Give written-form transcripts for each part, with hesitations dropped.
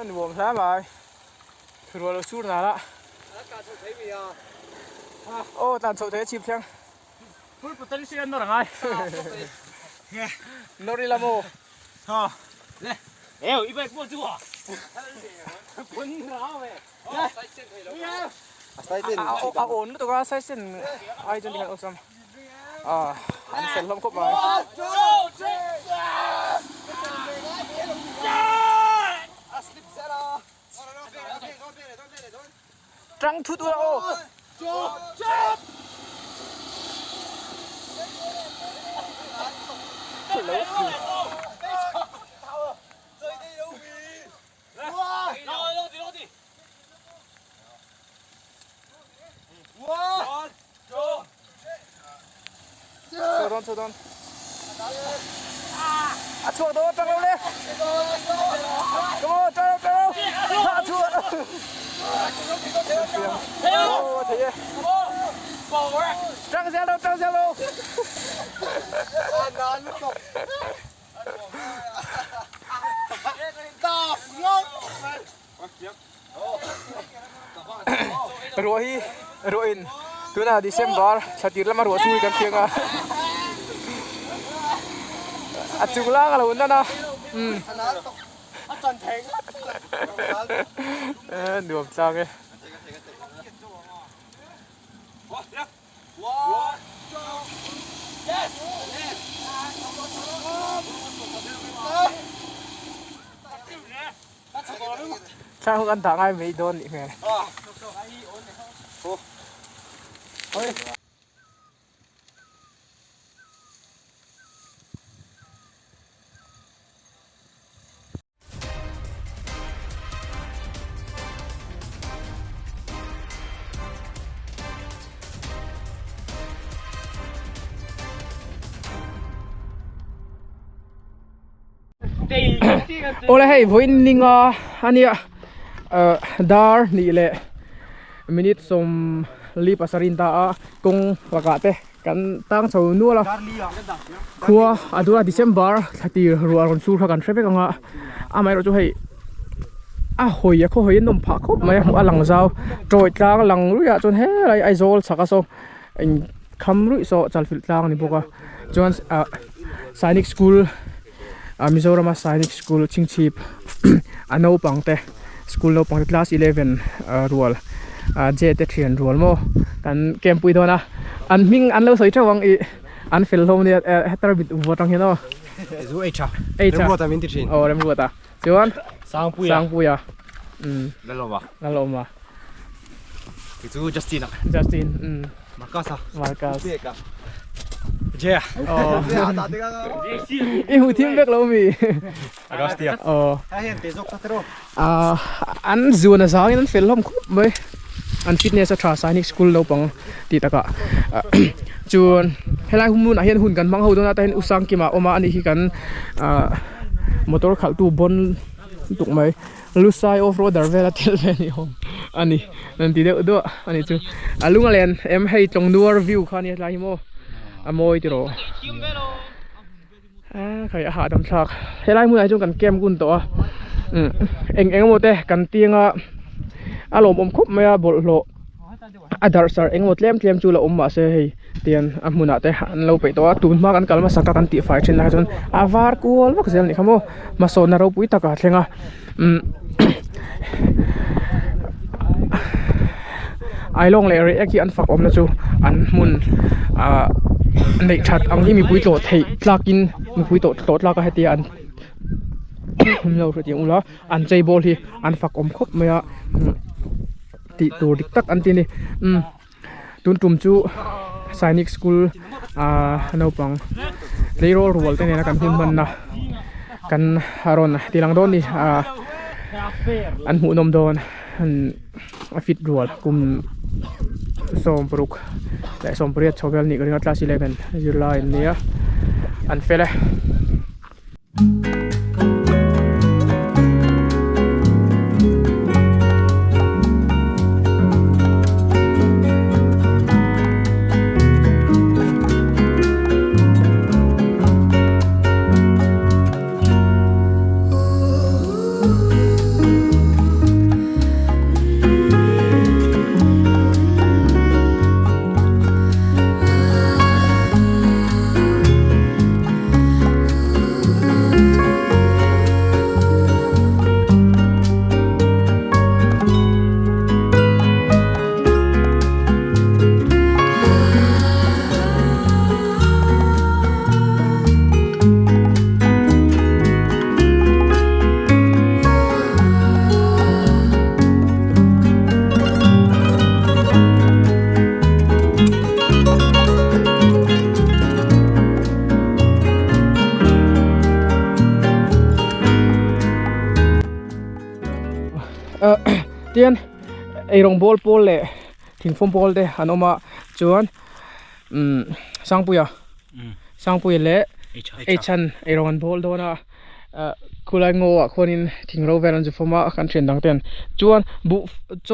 anh buồn sáng rồi rồi là suốt nào đó ô tàn sầu thế chìm chăng phút một tấn xuyên nó là ngay nó đi làm ô nè eo ít bạch mua chua quấn nó về ổn tụi con sai xin ai cho đi ăn ôm anh sẽ lông cốc rồi trăng thút vào ô Thôi đón chua đó trăng lên come on trăng chua trăng ra đâu rồi tu na December satir lama ruas sui kan tiang chungla kalau unda na được sao cái sao không ăn thằng ai mấy đôn vậy mẹ thôi Oleh hey voi ning ania dar ni le minute som li pasarin ta kong wakate kan tang chau nu la khua adura December thati rual kon sur kan traffic anga amai ro chu hei hoi kho hoi nom pha khop mai mu alang zau troi tlang lang ru ya chon he lai aizol chaka so kham ru so chalfil tlang ni boka chuan Sainik School Mizoram Sainik School Chingchip ano pangte school no pang class 11 rual je te thian rual mo kan kempui dona an ming an lo soi thawang I an fel hom ne hetar bit votang heno zu echa remota min thin remota chuan sangpuya laloma zu Justin Marcasa yeah ihu thim bek lo mi Agostia hen te zok tatero an zuna sang an fel hom khup mai an fitness tra Sainik School lo pang ti taka chuan helai humun a hian hun kan mang ho dona ta hen usang kima oma ani hi kan motor khal tu bon tuk mai lusai off roader vela tel ve ni hom ani nan ti de do ani chu alunga len em hei tlong nuar view khani lai mo amoi ti ro khai ha dam thak helai mun ai chung kan kem gun to eng mo te kan tianga alom khop maya bol lo adar sar engmo tlem chu la ma se hei tian amuna te an lo pe to tun ma kan kalma saka kan ti fai chen la chon avar kul wak zel ni khamo ma so na ro pui taka thlenga ai long le re ki an fak om na chu an mun nei that ang hi mi pui to thei tlakin mi pui to tlaka hetia an lo ri ula an chei bol hi an fak om khop maya ti tur dik tak an ti ni tun tum chu Sainik School no pang leiro rual te ne kan hun man na kan haron tilang don ni an hu nom don fit rual kum som pruk le som priat chovel ni ringa class 11 July nia an fele เตียนไอรองบอลโพลเล่ทิ้งฟอมบอลเดอันออกมาจวนสังปุยสังปุยเล่ไอชันไอรองบอลโดนะคุลายงอคนอินทิ้งเราเวลันจะฟอร์มากันเทรนดังเตียนจวนบุโจ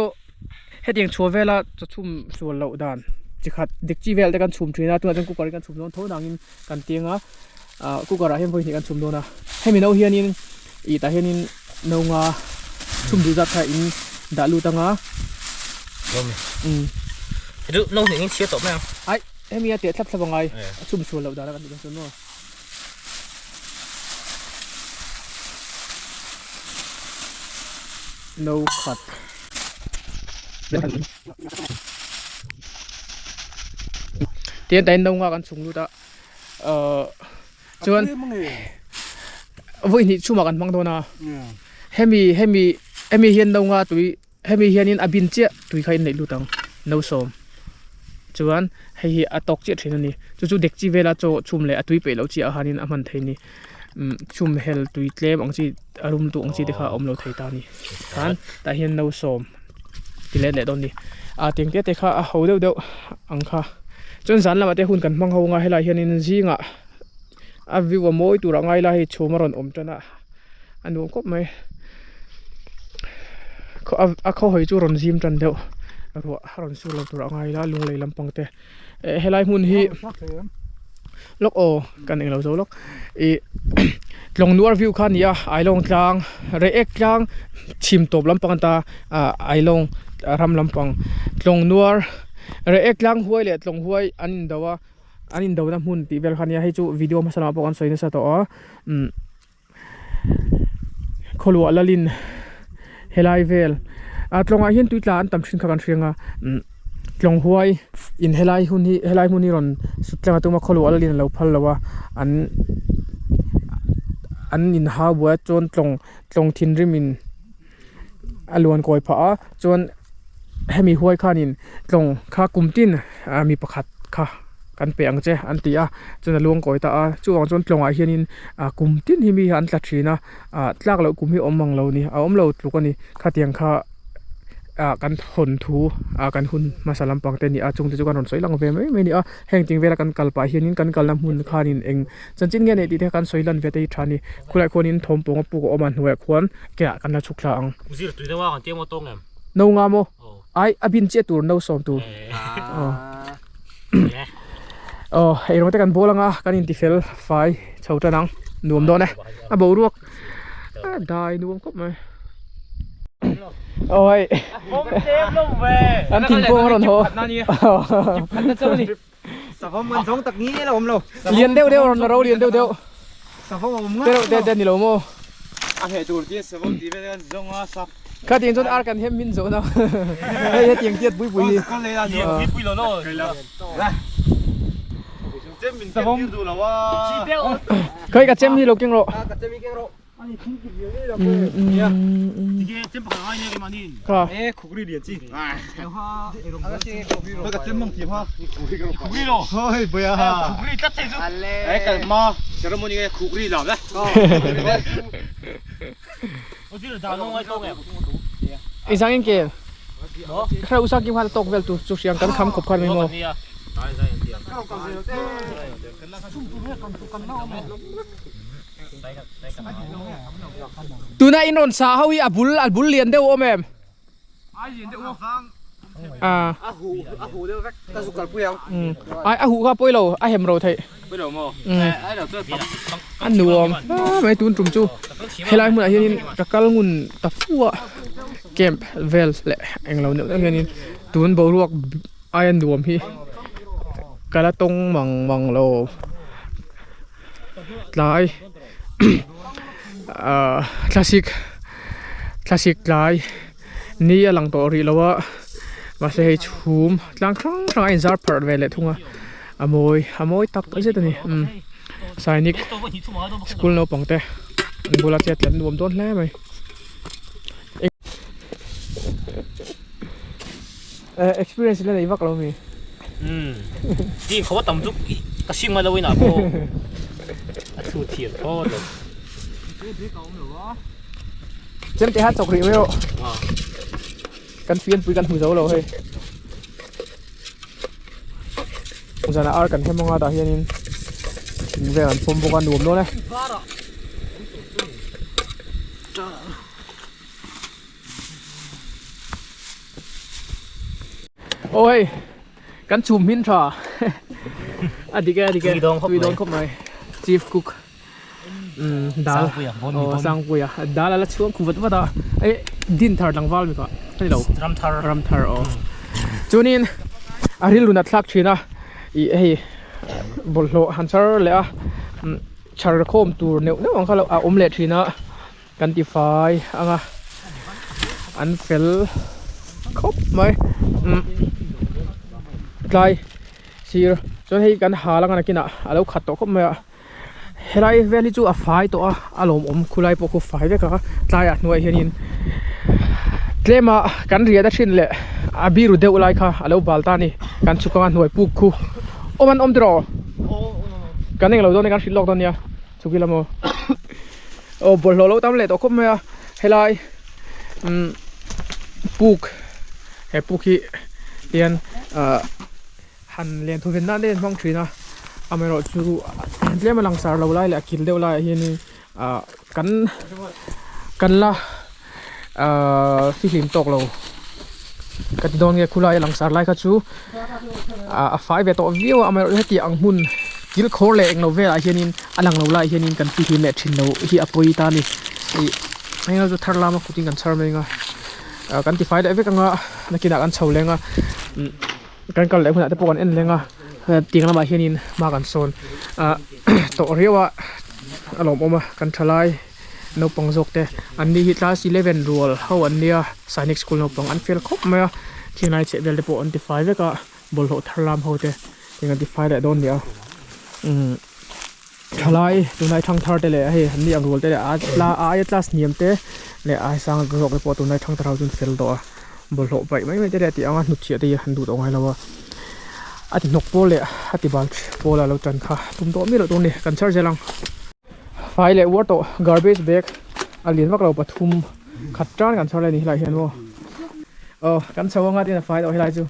เฮ็ดยังชัวเวลาจะชุ่มชัวเหล่าด่านจิขัดเด็กจีเวลแต่กันชุ่มทรีนะตัวจังกูกอดกันชุ่มโดนโทษดังอินกันเตียงอ่ะกูกอดเห็นพวกนี้กันชุ่มโดนนะให้มีน้องเฮียนินอีตาเฮียนินน้องชุ่มดูจัดให้อินด่าลูตังอ่ะดูน้องถึงเชียร์ตบไหมไอ้ให้มีเตี๋ยทับสบายชุ่มชัวเหล่าด่านกันดูกันชุ่มโดนno cut เตียนแต่นงว่ากันสูงดูตาจวนวันนี้ชุ่มกันบังโดนะให้มีเฮียนนงว่าตุยให้มีเฮียนินอบินเจ้าตุยใครในลูตังโนสมจวนให้อตอกเจ้าที่นี่จู่ๆเด็กจีเวลาโจชุ่มเลยตุยไปแล้วจีอาหารินอมันไทยนี่ชุ่มเฮลตุยเล็บอังจีอารมณ์ตัวอังจีเด็กข้าอมเราไทยตานี่กันแต่เฮียนโนสมที่เล่นตอนนี้เตียงเตี้ยเด็กข้าเขาเดี๋ยวอังข้าจนสันละมาเตะหุ่นกันมังเขาไงให้เราเห็นนินซีงะวิวว่าโมยตัวไงเราให้โชว์มารอนอมจนอันนู้นก็ไม่เขาให้จูรอนซิมจันเดียวรัวรอนสู้เราตัวไงละลุงเลยลำปังเตะให้เราหุ่นฮีล็อกโอกันเองเราโจล็อกลงนัววิวขันยาไอลงกลางเรเอกกลางชิมตบลำปังตาไอลงรำลำปังลงนัวเรื่องกลางห้วยเลยลงห้วยอันนี้เดาน้ำหุ่นตีเวลคันนี้ให้จูวิดีโอมาสนับสนุนสวยนี่สัตว์อ๋อขลัวละลินเฮลัยเวลตรงอาเห็นตุยตาอันต่ำชินกันเชียงลงห้วยอินเฮลัยหุ่นนี่รอนสุดแรงตัวมาขลัวละลินเราพัลละว่าอันอินฮาบัวจนตรงทินริมินอลวนกอยผาจนให้มีห้วยข้านินตรงข้ากุมตินมีประคัดข้ากันเปียงเจอันตีจนลวงก่อยตาจู่วางจนตรงเฮียนินกุมตินที่มีอันตัดชีนะลากเรากุมที่อมมังเรานี่อมเราถูกกันนี่ข้าเตียงข้ากันหนทูกันหุ่นมาสลัมปังเตนี่จงจะจุกันหนสวยลังเวไม่นี่แห่งจริงเวลากันกัลปะเฮียนินกันกัลน้ำหุ่นข้านินเองจนจริงเงี้ยเนี่ยที่กันสวยลันเวทีทานี่คุณไอ้คนนินทอมปงปูกอมันหัวควนแกะกันละชุกลางกูสิตุยได้ว่ากันเตี้ยมตรงไงโนงามโมไอบินเจตูร์โนสอมตูไอโรแต่กันโบลังกันอินทิเฟลไฟเช่าจะนังนวมโดนนะบ่รวกได้นวมก็ไม่โอ้ยผมเจ็บลงเว้ยอันทิ้งพวงรอนโหนั่นนี่อันนั้นเจ้านี่สะพอมันสองตักนี้เราผมเราเรียนเดียวรอนเราเรียนเดียวสะพอผมเดียวนี่เราโม่เหตุตัวที่สะพอที่เป็นกันจงว่าสับข้าเตียงจนอาร์กันเห็นมินโซนะเฮ้ยเตียงเจี๊ยดบุยก็เลยอ่ะปุยแล้วเนาะเจมินสะพอดูแล้วว่าเคยกับเจมี่โลกิงโรกับเจมี่กิงโรอันนี้ทิ้งกินเยอะเลยนะเนี่ยเจมส์หายเนี่ยมันนี่ครับคุกรีเดียจีเฮ้ยแล้วก็เจมมังทีพ่อคุกรีโรเฮ้ยเบียร์คุกรีจัดเสร็จไอ้กันมาเจอมันนี่คุกรีหรอเนี่ย我记得咱弄个东ไอ้สังเกตใครอุตส่าห์กินพันตกเวลตุสุเสียงกันคำขบกันไม่หมดตัวนั้นอินนนสาเฮาอีอับุลเลียนเดียวโอเมมหูเดียวก็ตะสุกัลปุยเอาไอ้หูข้าปุยเราไอ้เห็มเราไทยปุยเราโม่ไอ้เราตัวอันหนวมไม่ตุนจุ่มจูเฮลัยเหมือนไอ้นี่จะกัลงุนตะฟัวเกมเวลแหละเองเราเนี่ยไอ้นี่ตุนบอลวกไอ้หนวมพี่กะละตงมังเราลายคลาสสิกลายนี่หลังตัวรีแล้วว่ามาเสียชุมหลังครั้งไอ้ซาร์พาร์ดเวลเลยทุ่งอโมยตักไอ้เจ้าตัวนี้สายนิกสกูลโนปังเต้บุลาเจ็ดเล่นรวมต้นแล้วไหมexperience เล่นไอ้วักเรามีจริงเขาว่าต่ำจุกกระชิงมาแล้ววินาโบสูเทียนพ่อเลยเจ้าเตะฮัทจกรีไม่รู้ กันเปลี่ยนปุยกันหูเจ้าเราเฮ้ยผมจะน่าอาร์กันให้มองอาตาเฮียนินเวลาผมบอกกันหนุ่มโน่นนะโอ้ยกันชุมหินทราอดีแกตุยดองครบหน่อยจีฟคุกดาลสังกุยดาลแล้วช่วงคุวัดว่าไอ้ดินทาร์ลังวาลมีก็ไม่รู้รัมทาร์อ๋อจูนินอาริลุนัดลักชีนะไอ้บอลโลฮันเซอร์เลยอ่ะชาร์โคมตัวเนี่ยนี่ของเขาเราอมเล็ตชีนะกันติไฟอันเฟลครบไหมไกลซีร์จนให้กันหาแล้วกันกินอ่ะแล้วขัดตัวครบไหมอ่ะเฮ้ยเวลิจูไฟตัวอารมณ์คุไลปกุไฟเด็กก็ไกลอ่ะหน่วยเฮียนินเกลมากันเรียดชินเลยอาบิรุเดอุไลค่ะแล้วบาลตานี่กันชุกกันหน่วยปุกคูโอ้มันตรอกันเองเราโดนในการชิลล็อกตอนเนี้ยชุกิละโมโอ้บอลเราตั้มเลยตัวครบไหมอ่ะเฮ้ยปุกเฮ้ปุกที่เรียนหันเรียนทุกเรื่องนั่นเรียนฟังชีนะอเมริกาจูเรียนมาหลังสารเราไล่เลยกินเดียวไล่เฮียนี่กันละฟิลิมตกเรากันโดนเงี้ยคุไลหลังสารไล่ก็จูไฟเวทตัววิวอเมริกาที่อังหุ่นกิลโคเล่เองเราเวลาเฮียนี่อันหลังเราไล่เฮียนี่กันฟิลิมเล็ดชินเราที่อพอยตานี่ไอ้เราจะทาร์ลามาคุยกันชาร์มเองกันที่ไฟได้เวกันว่านักกีฬากันเฉาเลยงกันเลยคนอาจจะปกติเอ็นเลยงตีกันมาเฮียนินมากันโซนตัวเรียกว่าอารมณ์ออกมากันทลายนกปังจกเตอันนี้ฮิตลาสิ11รัวเขาอันเนี้ยไซนิกสกูลนกปังอันเฟลครบไหมที่นายเจ็บเวลเดปอันที่ไฟเวก็บอลโหทลามเขาเตยังอันที่ไฟได้โดนเดียวทลายตัวนายทั้งทาร์เตเลยเฮ้ยอันนี้อังรัวเตเลยอายัดลาสเนียมเตเนี่ยอาสังกระจกเดปตัวนายทั้งทาร์จนเฟลตัวบอลโหไปไม่เตเลยที่อังนุดเชียตีหันดูตรงไหนแล้วว่าอาทิตย์นกโปเลยอาทิตย์บอลโปละเราจันค่ะตุ้มโตมีเราตรงนี้กันเชิญเจลังไฟเลยวัวโต garbage bag อันเลี้ยงว่าเราปฐุมขัดจ้านกันเชิญเลยนี่หลายเห็นว่ากันเชิญว่างัดที่ไฟต่อให้หลายจู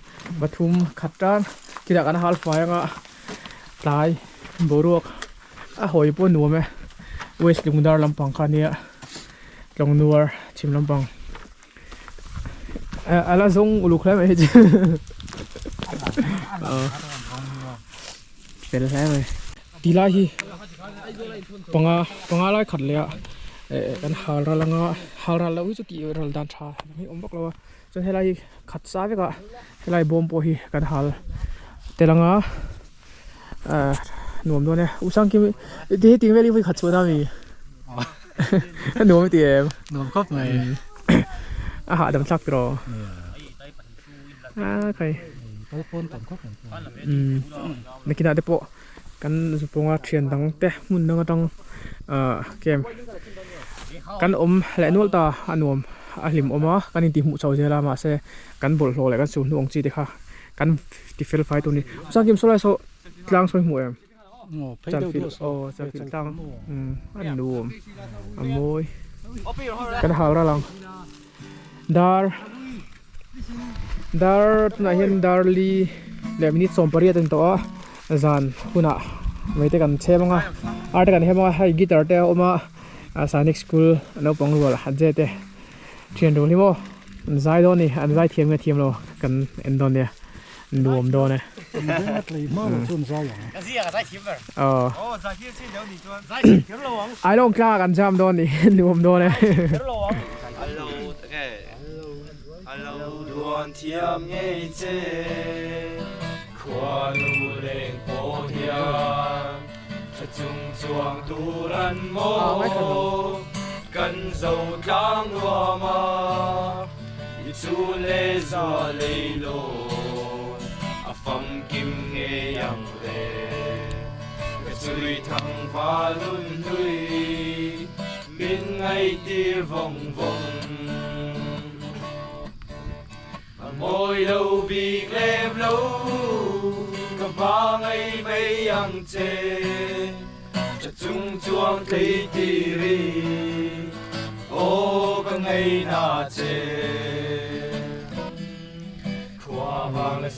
ปฐุมขัดจ้านกิจการฮัลไฟอ่ะลายบรุกหอยปูนัวไหมเวสลุงดาร์ลำปังคันนี้ลงนัวชิมลำปังอะไรส่งลูกแล้วไหมจีเป็นแล้วไหมดีไล่ฮีปังอะไรขัดเลยอ่ะกันหาราลังหาราลวิจุกี้ราลดันชาไม่อมบอกเราจนให้ไล่ขัดซ้ายก็ให้ไล่บอมโปฮีกันหาแต่ลังหนุ่มตัวเนี่ยอุซังกิมที่ติงเวลีไปขัดชัวร์ได้มีหนุ่มไม่ตีเอ็มหนุ่มครบไหมอาหารดำซักรอใครนักกีฬาเดปะกันสุปงอาเทียนดังเตะมุนดังดังเกมกันและนวลตาอันนวมอาลิมมากันอินทิมุเจ้าเจรามาเสกันบอลโลและกันสูนวงจีเด็กค่ะกันที่เฟลไฟตัวนี้สังเกตโซไลโซกลางสวยหมวยจันฟิลจันฟิลตั้งอันดูอันมวยกันหาระลังดาร์น่าเห็นดาร์ลีเดี๋ยวมินิสอมปรียตันตัวจานหุ่นไม่ได้กันเชื่อมั้งอาร์ตกันเห็นมั้งให้กีตาร์เตะออกมาสานิกสกูลแล้วปังรัวละฮัจเจเตะเทียนดูนี่มั้งใจโดนนี่อันใจเทียมกับเทียมเรากันเอ็นโดนเนี่ยดูมโดนเนี่ยไอ้ลงกล้ากันจำโดนนี่ดูมโดนเนี่ยดวงเทียมเงี้ยเจควานูเร่งโปเฮียจะจุงจวงตูรันโมกันเจ้าทางวัวมาอีจูเลซาเลโลอาฟังกิมเงียงเลกระจุยทางฟ้าลุ่นลุยมินไงตีวงmôi lâu bị lem lâu cả ba ngày mấy ăn chê chợt chung chuông thấy tì ô cả ngày na chê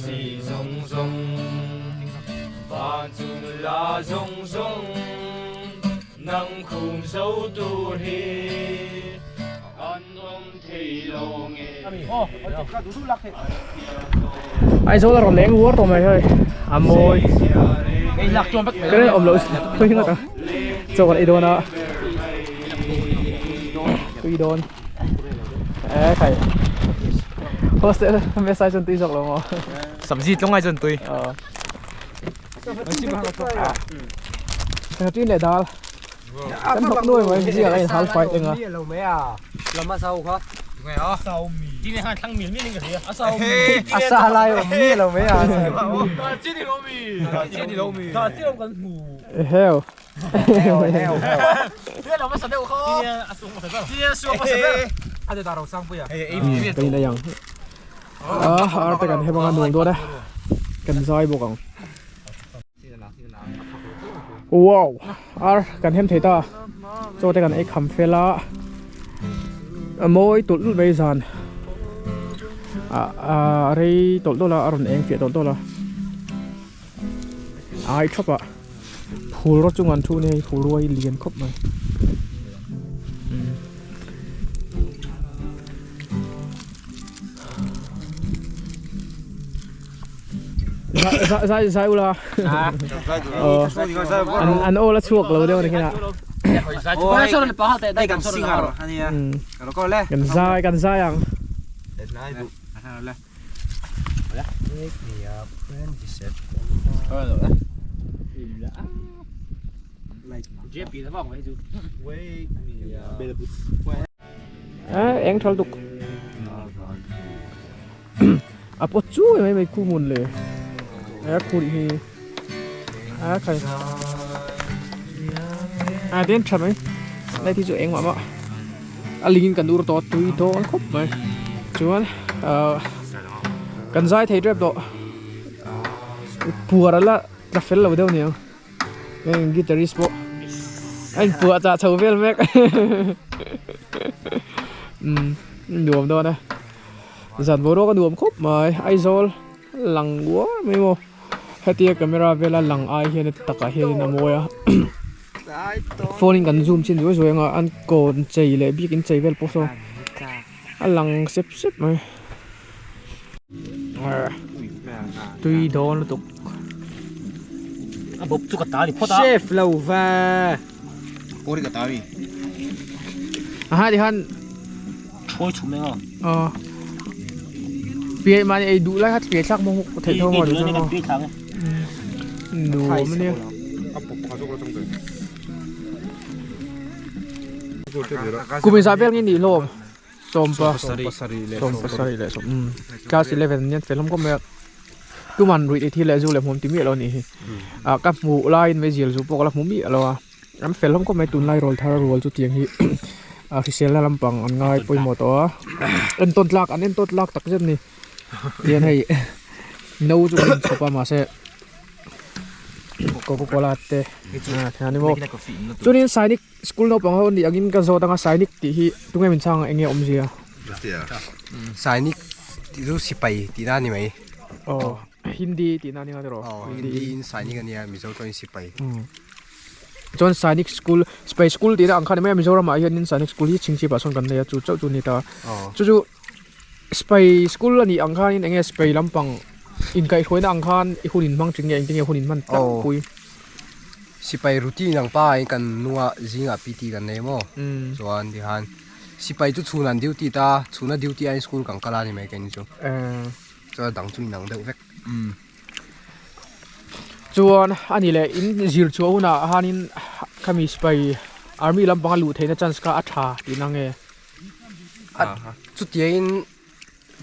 sĩ rong rong và chung là rong rong nắng khung sâu tu hi ăn ôm thì lâu nghe ai số là còn lén uống rồi mày ơi à môi Cái lạc cho bắt cái này ôm lỗ tôi nghe ta cho còn idon đó tôi idon thầy host mấy sai chân tôi dọc luôn mà sắm gì trong ngay chân tôi cái này đào cái học nuôi mà gì là cái hal fight đấy à lâu mấy à làm mà sao khó nghe à sao mì Đi này thằng miếng miếng cái gì à? sao mì sao lại ở mì lâu mấy à Chết đi lâu mì. chết đi lâu mì Chết ông con mù. heo Thế là mới sắp được không? Đi xuống một cái. Đi xuống một cái. à để đào sang bây giờ cái này yang ở đây cần hay bằng nung đó đấy cần roi bộ còng wow cần thêm thấy ta cho đây cần ấy khăm phê lá mỗi tụt bây giờ đây tụt đó là rồi em phía tụt đó là ai chop à phù rót chung ăn thu này phù ruồi liền khóc này sai ula an ola chuak lo deu ni kina Ôi sao lại bảo thế đây cầm sinh à anh em nó có lẽ kan sai ang JP nó vòng vậy chứ. eng thal tuk apo chu mai ku mun le ku hi khai đến chậm ấy đây thì chỗ em mà linh cần đủ to tùy to ăn khóc mày chuan cần dai thấy đẹp độ pua là ra phết lâu đâu nhỉ cái guitarist bộ anh pua trả chầu vel mec đùm đó đây dàn vô đó có đùm khóc mày isol lằng quá mấy mô hai tia camera vela lằng ai hiện tất cả hiện nằm mồi à phone kan zoom chin rồi nga an kon chei le bik in chei vel po so alang sep sep mai tui don tuk Bốc chút cái đi phốt chef lâu và cô đi cả tao đi ha di han Ôi chụp này à? pie man ei du lai hat pie thak mo thei tho mo du Đi so đi thằng ấy. du man ne kumin sa vel ni lo som pasari le som class 11 nyen film ko me kuman rui thi le zu le mom ti mi lo ni ka mu line me jil zu pok la mu mi lo am film ko me tun lai rol thar rol chu tiang hi official la lampang an ngai poi mo to en ton lak tak jem ni yen hai no chu chopa ma se Coca-Cola te thani mo chunin sainik school no pang hon di agin ka zo tanga sainik ti hi tungai min chang enge omzia sainik tiru sipai tina ni mai hindi ti na ni nga ro hindi in sainik ania mizo to in sipai John Sainik School Space School ti ang khan me Mizoram ma hian in Sainik School hi chingchi ba son kan le chu chau chu ni ta chu Space School ani ang khan in enge Space lampang in kai khoina ang khan I hunin mang ching eng ting hunin man tak pui sipai routine ang pa ai kan nuwa zinga pt kan nei mo chuan di han sipai chu chunan duty ta chuna duty ai school kang kala ni mai kan chu cho dang chu nang deuh vek chuan ani le in zir chu na hanin khami Space Army lampang lu theina chance ka atha ti nange chu tien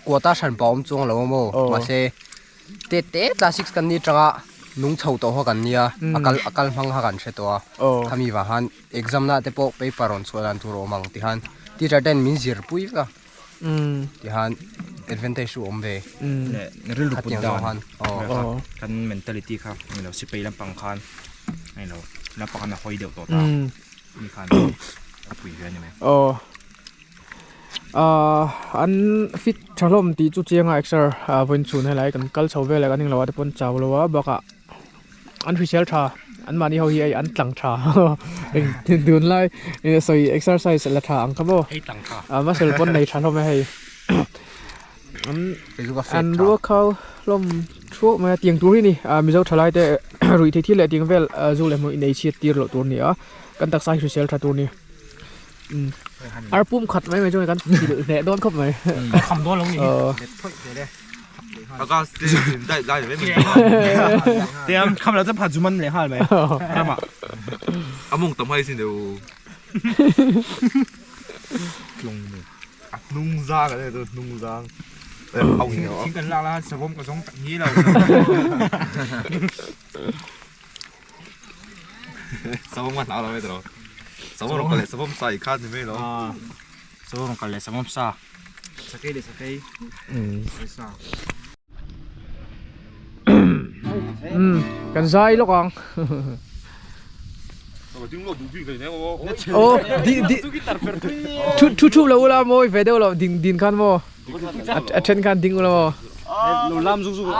quota san baum chung lo mo ma se te classics kan ni tanga nung chho to ho kan nia akal mang ha kan se to khami wa han exam na te po paper on chuan tu ro mang ti han teacher ten min zir pui ka ti han advantage su om ve le ril lu put down han kan mentality kha ni lo sipai lampang khan ai lo lampang na hoi deuh to ta ni khan apui ve ni mai an fit thalom ti chu chianga exer voin chun helai kan kal chho ve la kan ning lawa te pon chaw lawa baka an official tha an mani ho hi ai an tlang tha tin dun lai soi exercise la tha ang khabo ให้ตังค่ะ ma sel pon nei than ho me hei an ru khau lom thu ma tiang tu ri ni mi zo thalai te rui thi thi le tiang vel zu le mo nei chi tir lo tur ni a kan tak sai official tha tu ni ar pum khat mai mai joi kan fi ne don khop mai คำโดนลงนี่ แล้วก็ได้ไม่มีเตรียมคำเราจะผ่านจุมันเลยฮะไหมนั่นอ่ะอามุงต้องให้สิเดี๋ยวลงเลยนุ่งซางอะไรตัวนุ่งซางเอาอย่างเงี้ยทิ้งกันล่างแล้วสมมติก็ต้องแบบนี้เราสมมติมันเอาเราไม่ตลอดสมมติเราก็เลยสมมติใส่ข้าวนี่ไม่หรอสมมติมันก็เลยสมมติซาสเกลสเกลซากันsai lúc con ô đi chút chút là ula môi về đâu là đình khăn mò trên khăn đình ula mò lù lam rung rung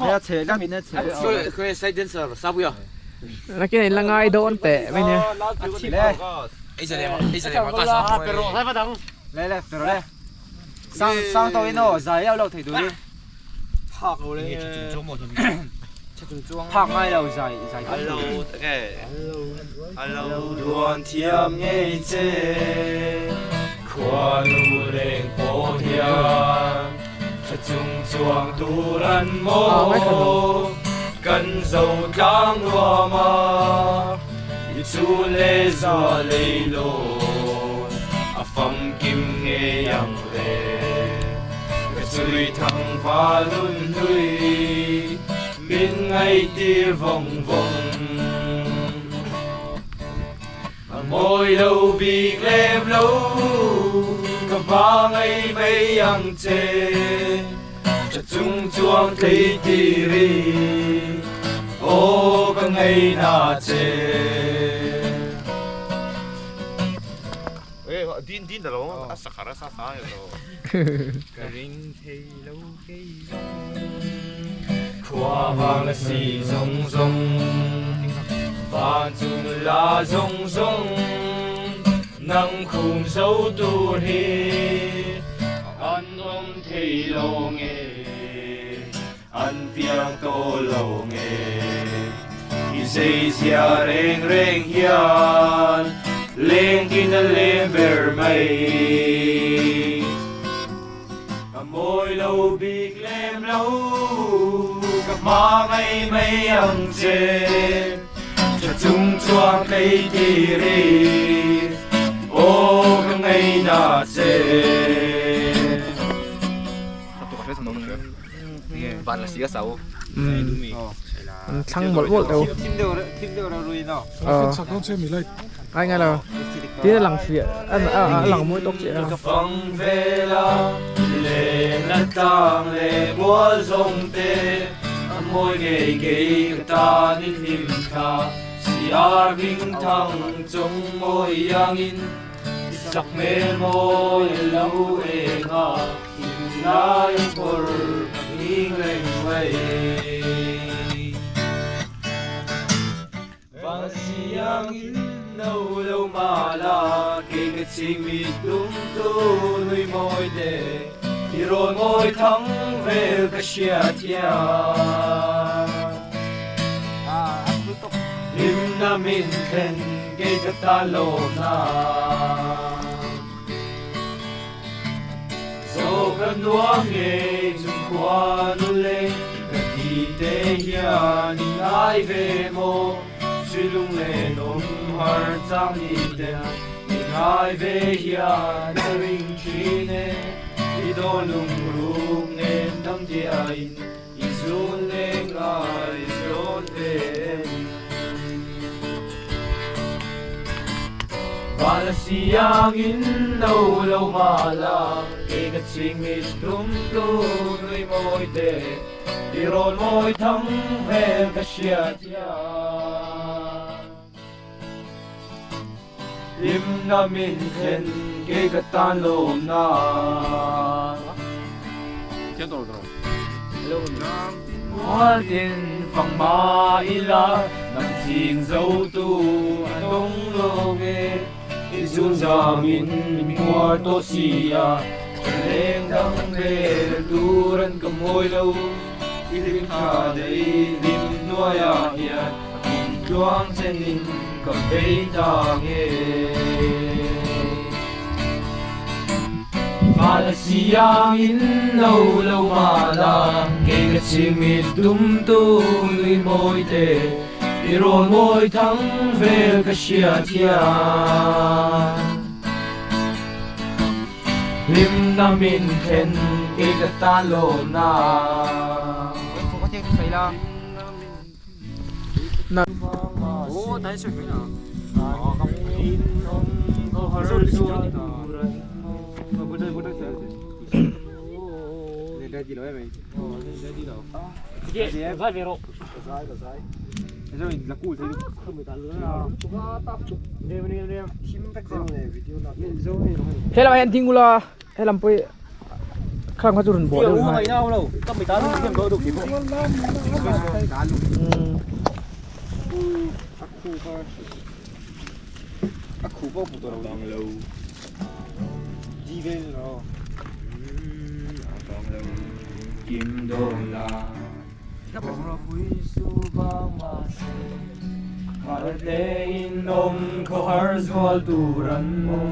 nè chế cái nè chế khơi say đến giờ sao bây giờ là cái này là ngay đón tệ mấy nhỉ ấy giờ mà có sao pero hay phát đắng lẹ pero lẹ sang tôi nó giải ao lâu thầy đuổi đi phạc rồi đấy phạc ngay lâu giải alo cái alo luôn thiam nghe chế khoa nu lên phố hiền cho chung chuang tu ran mô cần dầu trắng hoa mà chú lê gió lê lô phong kim nghe yang lê chui thăng pha luân lui bên ngay tia vòng vòng môi lâu bị lem lâu cả ba ngày mấy yang chê cho chung chuang thấy tiri ô cả ngày na chê din da lo a sakara sa sa yo ka ring thei lo ke khoa vàng là xì rong rong và chun là rong rong nắng khung sâu tu hi ăn ôm thầy lâu nghe ăn piang tô lâu nghe khi xây xia reng reng hiền lên kia lên bờ mây môi lâu bị lem lâu gặp má ngày mấy ăn chê cho chúng choang cây thì đi ô cái ngày na chê bạn là xí sáu thăng một volt đâu tim đều rồi nó anh nghe là tí là lằng phịa lằng mũi tóc chị phong về la lệ na tang lệ búa rong tê môi gầy gầy ta nín him tha si ar vinh thăng trong môi yang in sắc mê môi lâu e nga in lai por ning leng vây và si yang in nâu lâu mà la kê cái chinh mi tung tu nuôi môi đê thì rồi ngồi thắng về cái xia thia lim na min ten kê cái ta lô na dẫu cần nuông nghe chung qua nu lên cái đi tê hiền in ai về mô suy lung lên ôm har trang đi tên in ai về hiền ring chi nè đi đô lung rung nên đâm địa in izun lên ai izun về và là siang in đâu lâu mà la cái cái chinh mít tum tu nuôi môi tê đi rồi môi thắm về cái xia tia im na min khen kê cả tan lồm na hoa tiền phẳng ba ila nằm chìm dấu tu đông lô về Isun sa min mua to siya lên đăng về duran cầm hôi lâu ilim ka day lim noya hiya chuang sen in cầm bay ta nghe Malaysia in lâu lâu mà la kê cái chim in tum tu nuôi môi tê Iron môi thắng về cái xia chia Lim na min khen kê cái ta lô na Ồ, đấy sự cái nào? Thế là hẹn thinh là hay làm bơi khang khát run bỏ Điều được không hai. ngày nào đâu, tầm 18 điểm đôi được kiếm không? Kim đô la Bông ra quý su bang ma se Khát lê in ôm khô har zwa duran mo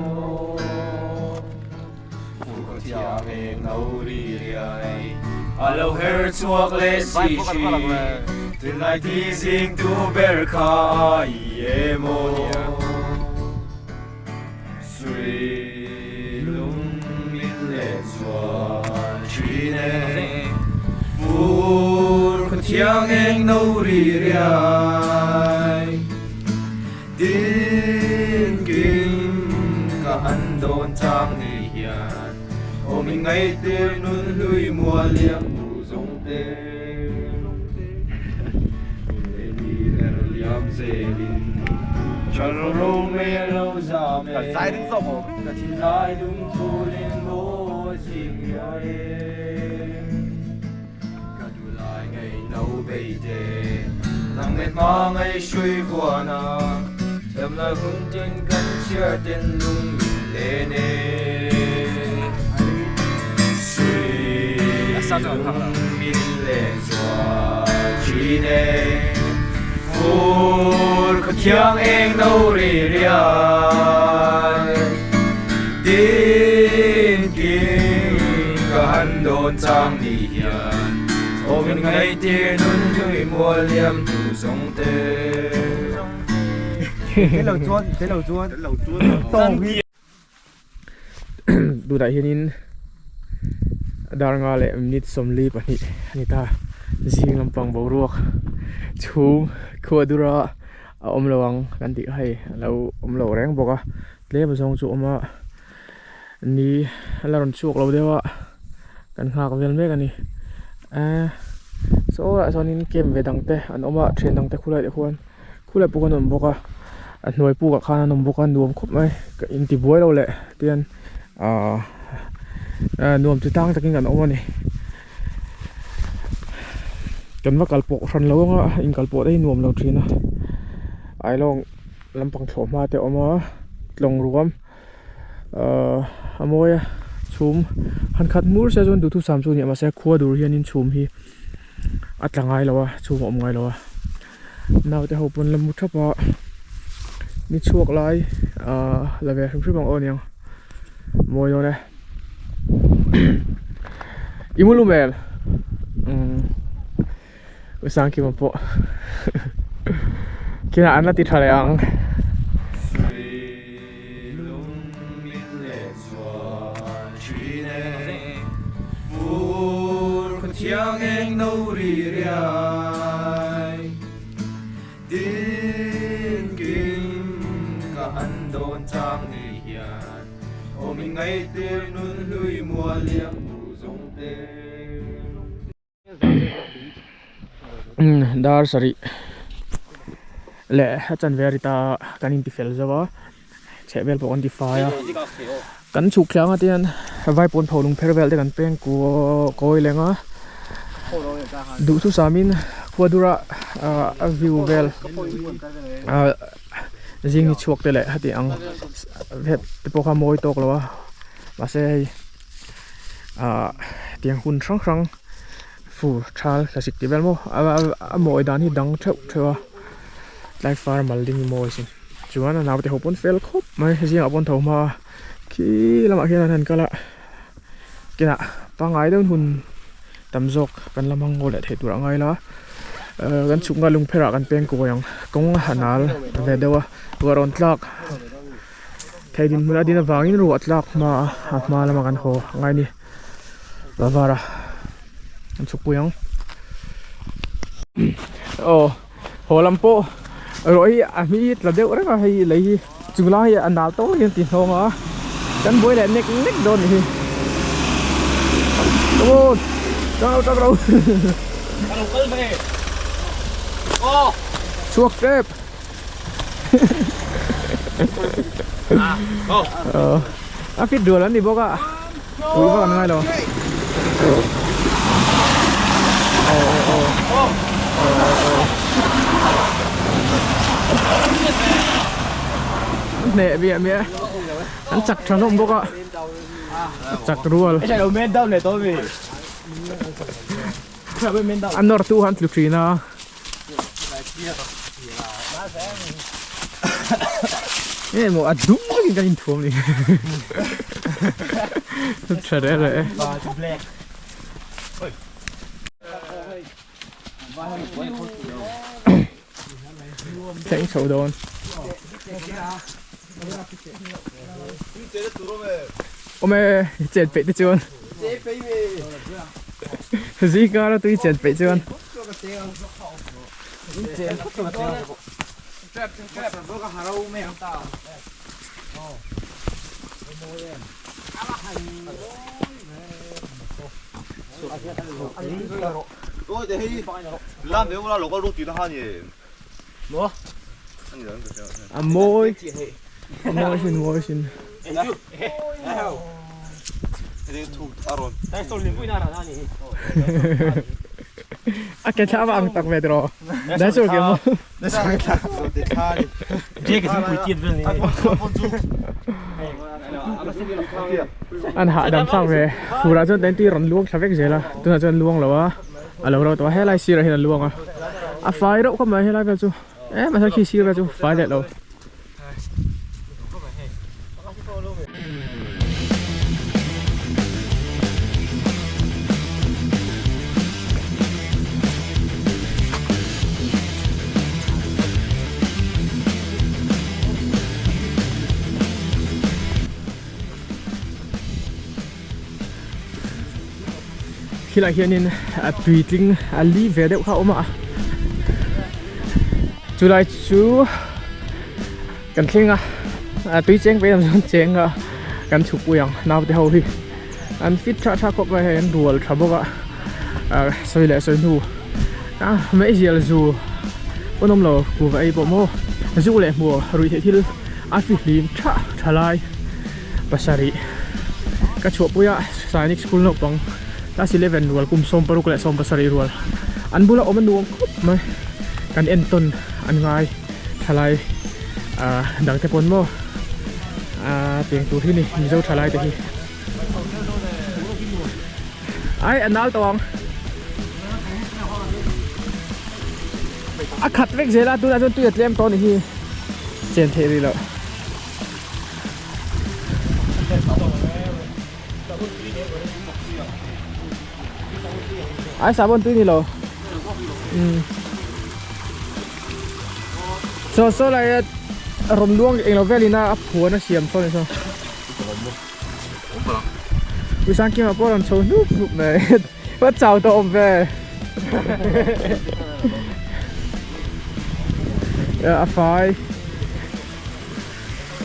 Phu ko tia me ngau ri riai Alo her chuak le si shi Tin lai ti sing tu ber ka ie mo nia Sui lung min le zwa Truy ne Phur ko tiang eng nâu ri riai Din kim ka han don chang ni hian O mình ngay tir nun lui mua liang tu zong te Lê ni er liam se lin Chal ro me lo za me Cả sai đứng sông hổ Cả tin lai đúng thu lên mô dịp ya Cả du lai ngày nâu bê tê Nang mệt ma ngày suy vua na Đâm lại hôn trên cánh chia tên lung mình lê nê Suy lung mình lê dọa chi nê Phur ko tiang eng nâu ri riai Din kim ka han don chang ni hian O min ngay tir nun lui mua liam tu zong te Cái lẩu chuôn Du đại hianin dar nga le minute somli pani anita zing lampang boruak chum khodura om lawang kan ti hai lo om lo reng boka tle ba song chu oma ni laron chuak lo dewa kan khak vel mek ani so la sonin kem ve dang te an oma train dang te khulai de khuan khulai pu kan om boka a hnoi pu ka khana nom boka nuam khop mai ka in ti boi lo le tian nuam tu tang takin kan oma ni kan va kalpo ran lo nga in kalpo dei nuam lo thina ai long lampang thoma te oma tlong ruam amoya chum han khat mur se jon du thu sam chu ni ma se khua dur hian in chum hi atlangai lawa chum om ngai lawa naw te hopun lam mu thapa ni chuak lai lave hrim hrim ang oniang moyo ne imulumel usang ki mapo kina anna ti thale ang Tiang eng nâu ri riai Din kim ka han don chang ni hian O mình ngay tir nun lui mua liang tu zong te dar sari le chan verita kanin ti fel zawa chebel po on ti fa ya กันฉุกแข็งอ่ะที่นั่นไว้ปนเผาลุงเพลเวลได้กันเป็นกูก้อยเลยงะดูทุสามินขวดดูระวิวเวลจริงนี่ชวกเตะเลยฮะที่อังเห็ดที่พวกขโมยตกแล้ววะมาเซ่เตียงหุ่นครั้งฟูชาลคลาสสิกที่เวลโม่โมยด้านที่ดังเท่าไลฟ์ฟาร์มัลดิ้งโมยสิจวนน่าไปหัวปนเฟลครบไม่จริงเอาปนเถามาขี้ละมาขี้นั่นก็ละกินอ่ะปังไงเดินหุ่นตำจกกันละมังโง่เลยเห็ดตัวไงละกันชุกงานลุงเพลกันเป็นกูยังกงหันนัลเวเดวะตัวรอนตลักไทยดินเมื่อดินวางอินรัวตลักมาละมากันโหไงนี่บาวาระกันชุกกูยังโอ้โหลำโพรอยมีระเดียวอะไรก็ให้เลยจุงล้อให้อันดาวโต้ยังติดทองเหรอกันบุยแหละเน็กโดนนี่โอ้จังเรา chuột kép fit đùa lắm đi bố ạ ui bố còn ngay rồi nè bịa hắn chặt cho nó bố ạ chặt rùa anh nọ tu hắn lục trì naนี่หมดดุ้งกินกันอินทุ่มนี่เฉยเลยแข่งโชว์โดนโอ้แม่เจ็ดเป็ดจวนซีก้าแล้วตัวเจ็ดเป็ดจวนlàm nếu là nó lúc tí nó hani 뭐? môi xin cái thu aron 날 쏠린 뿌이 나라 나니. 괜찮아 안 딱 매들어 내 쪽에 뭐 내 상이다 내 차리 제게 지금 뿌이 뛰는 니. anh hạ đám sao về phù đã cho đến tí rắn luông sao biết gì là tôi là cho luông rồi á à lâu rồi tôi hay lại xì rồi hay là luông à phải đâu không phải hay lại về chú mà sao khi xì về chú phải đẹp đâu khi lại hiện nên tùy tính lý về đậu khẩu mà chú lại chú cần khen tùy chén với làm chén cần chụp bùi nào thì hầu thì anh fit cha có cái anh đùa thà bốc xoay lại xoay nu mấy gì là dù bữa năm lò của vậy bộ mô dù lại mùa rồi thì anh fit lim cha lại pasari các chuột bùi sainik school nộp bằng ta si leven rual kum som paruk le som pasari rual an bula oman nuang khup mai kan enton an ngai thalai dang te pon mo tiang tu thi ni mizo thalai te hi ai anal tong a khat vek zela tu na jon tu atlem to ni hi chen the ri lo ai sabon tui ni lo so lại rom luông eng lo velina phua na siam so ni so vi sang kia mà po làm show núp này bắt chào to om về phải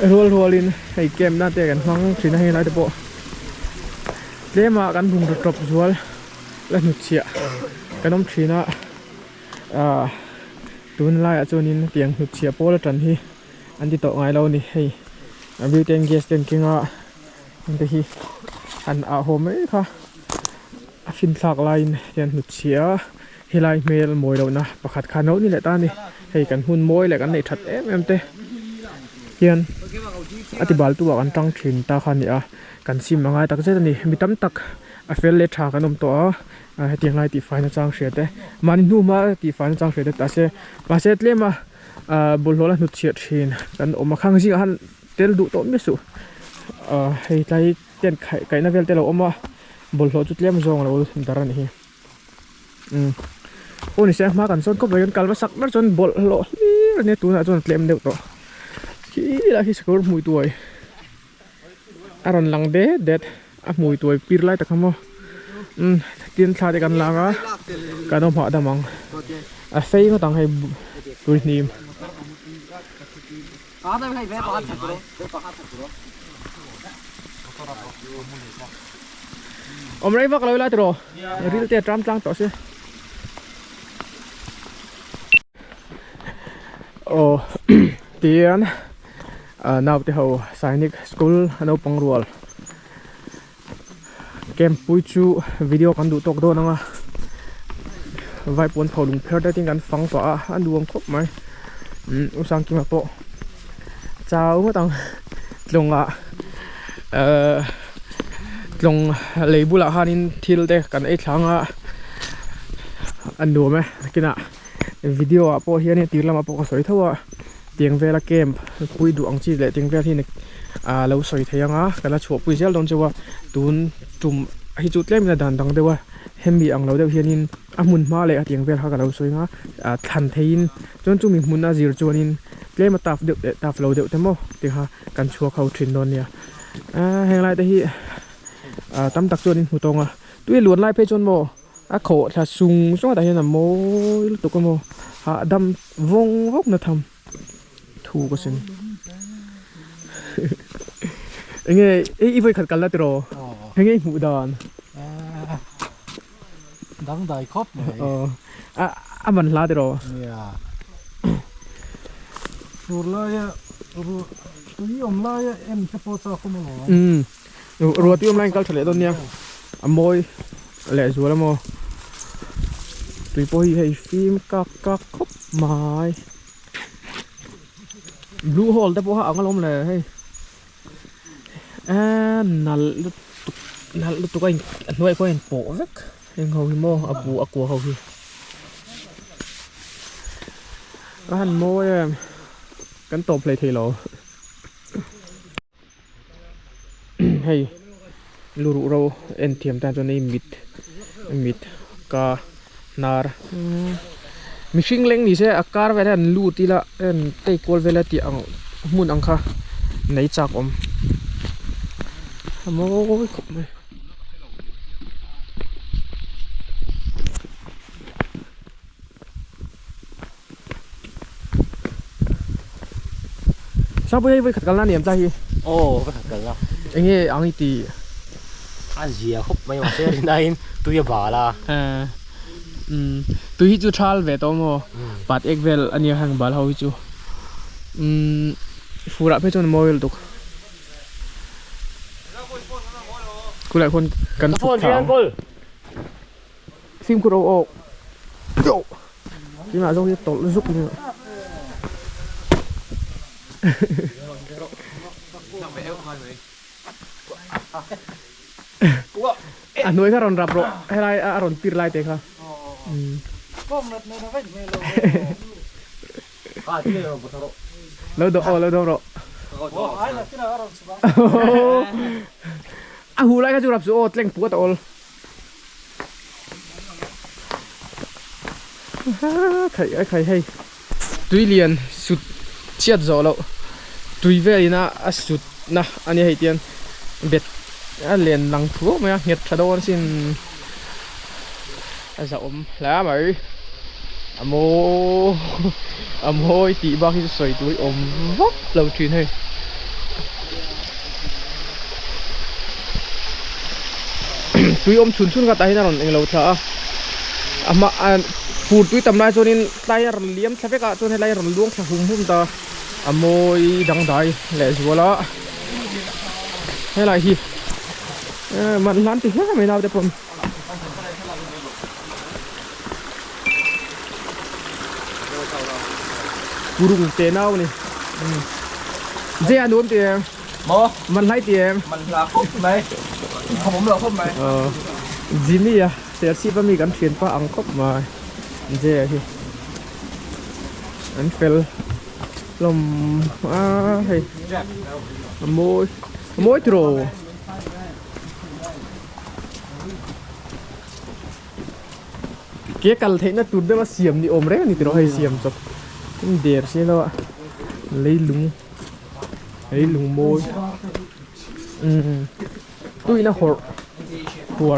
ruolin hay kem na te kan mang thin hay lai te po le ma kan bung drop zual là nút chia cái nón trí nó tuôn lại cho nên tiếng nút chia po là trần hi anh đi tổ ngay lâu nè hay biểu tên guest tên kia แต่ที่อันอาโฮมเลยค่ะฟินสักไลน์เรียนหนุดเชียเฮไลเมลมวยเรานะประคัดคานเอานี่แหละตานี่ให้กันหุ่นมวยแหละกันในถัดเอ็มเตเฮียนอธิบายตัวกันตั้งถิ่นตาคันนี่กันซิมมาไงตักเจตนี่มีตั้มตักเฟลเลชากันนมตัวเตียงไล่ตีไฟนะจังเสียเตมันนู่มาตีไฟนะจังเสียเตแต่เสียมาเสร็จเลยมาบุลโลละหนุดเชียชินกันออกมาข้างซิกันเตลดูโตไม่สุให้ใจเตียนไก่น่าเวลเตลออกมาบุลโลจุดเลี้ยมซองเราดารันนี่โอ้นี่เสียมากันส่วนก็ไปกันกัลมาสักนั่นจนบุลโลนี่ตัวน่ะจนเตลมเดียวตัวที่ละที่สกุลมวยตัวอารอนลังเด็ดมวยตัวปีร์ไล่ตะขโมเตียนชาติกันลังการต้องผ่าดมังเฟ้ยก็ต้องให้ตัวนี้อมไรวักเราไล่ตัวรีลเตะตรำจังต่อสิโอ้เตียนนาวที่เขาสายนิกสกูลนาวปังรัวเกมปุยจูวิดีโอกันดูตกโดนนะไว้ปนเผาลุงเพลได้ที่กันฟังต่ออันดูครบไหมอุสังกิมาโปเจ้าก็ต้องลงลงเลยบุละฮานินทิลเดกันไอ้ครั้งอันดูไหมกินวิดีโอโปเฮียเนี่ยตีละมาโปก็สวยเท่าเตียงเวลาเกมปุยดูอังจีเลยเตียงเวลที่เนี่ยเราสวยเทียงกันละชัวปุยเจ้าลงจะว่าตูนจุ่มให้จุดเล่มเนี่ยดันดังเดียวว่าเฮมบีอังเราเดียวเฮียนินมุนมาเลยเตียงเวลกันเราสวยทันเทียนจนจุ่มมุนอาจิรจวนินเล่มมาตาฟเดียวตาฟเราเดียวแต่โม่เดี๋ยวกันชัวเขาทรินโดนเนี่ยแห่งไรแต่ที่ตั้มตักจวนินหูตรงตัวล้วนไล่เพจจนโม่โขถ้าซุงช่วงแต่เห็นโม่ตุกโม่ดำวงวกนะทำถูกก็สิยังไงอีไฟขัดกันแล้วตัวยังไงหูดอนดังได้ครบเลยมันลาตัวเนี่ยรู้เลยรู้ตัวนี้อมเลยเอ็มจะโพสต์เข้ามาหรอรัวที่อมไลน์กัลเฉลี่ยตัวเนี้ยมวยแหล่ชัวแล้วโมตัวพอให้ฟิล์มกักครบไม้บลูโฮลแต่พอหาก็ล้มเลยให้นั่นตัวก็หน่วยก็เห็นโป๊ะสักยังเขาหิมะอัวเขาคือร้านโม่กันตบเลยทีเราให้ลูรุเราเอ็นเทียมตาจนนี้มิดกานาร์มิชิงเล้งนี่ใช่อากาศเวลาลูตีละเอ็นเตะกอลเวลาที่อังมุนอังค่ะในจากโม่ขบเลยชอบไปขัดกันแล้วเนี่ยใจโอ้ไปขัดกันแล้วอย่างเงี้ยอังอีตีอาเจียครบไม่ว่าเสียได้ตัวอย่าบ้าละตัวที่จูทรัลเวทโอโมปัดเอกเวลอันนี้ห่างบาลเขาจูฟูระเพชรจนโมเวลตุกกูหลายคนกันฟุกขาวฟิล์มกูเราออกที่มาตรงนี้ตกลุกเนี่ยหน่วยข้ารอนรับรให้ไรอารอนปีร์ไล่เตะค่ะแล้วดูรหูไรก็จะรับสู้โอเล่งปวดโอลใครให้ตุยเลียนสุดเชียดโจแล้วตุยเวลีน่าสุดนะอันนี้ให้เตียนเบ็ดเลียนหลังทั่วไหมเงียบชะโดนสินจะแล้วไหมโมตีบ้าที่สวยตุยวับเราทืนให้ตุยชุนกับตายนั่นเองเราเถอะมาพูดตุยตำนายจนินตายรเลี้ยมใช่ไหมกะจนให้ไล่รล้วงแค่หุ่มตาโมดังได้แหล่ชัวละให้ไรที มันร้านติดไม่น่าจะผมกูรุ่งเตนเอานี่เจ้าหนุ่มเตียม มอ มันไล่เตียม มันลาครบไหมผมเหรอครบไหม จิมมี่อะเสียชีพมีกันเขียนป้าอังคบมาเจ้าที่อันเฟลลมเฮ้ยโมยโตรเกี่ยกันเทนน่ะตุดได้ว่าเสียมนี่อมเร่นี่ติเราให้เสียมจบเดือดใช่แล้วอะเลยลุงโมยตุ้ยนะหัว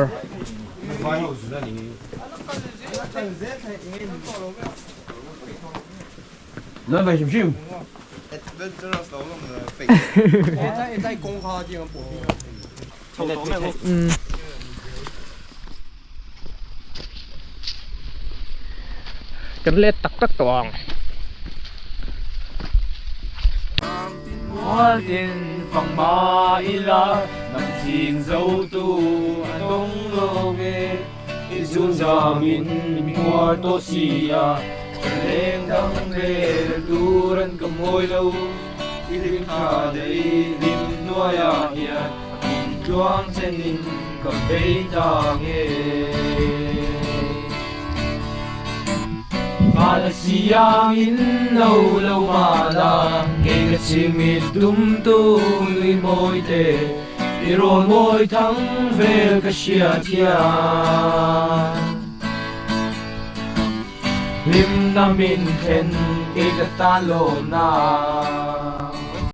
นั่นไปชิม 在公花地方捕。臭到咩？กันเล็ดตักตวง 我点放马伊拉，能听走路东路嘅，一种咱们我多西呀，冷当嘅路人咁爱路，一零下的林诺呀呀，装在林咁北当嘅。mà là si yang in lâu lâu mà là nghe cái chim mít tum tu nuôi môi tê đi rồi môi thắng về cái xia thia lim nam min khen cái ta lô na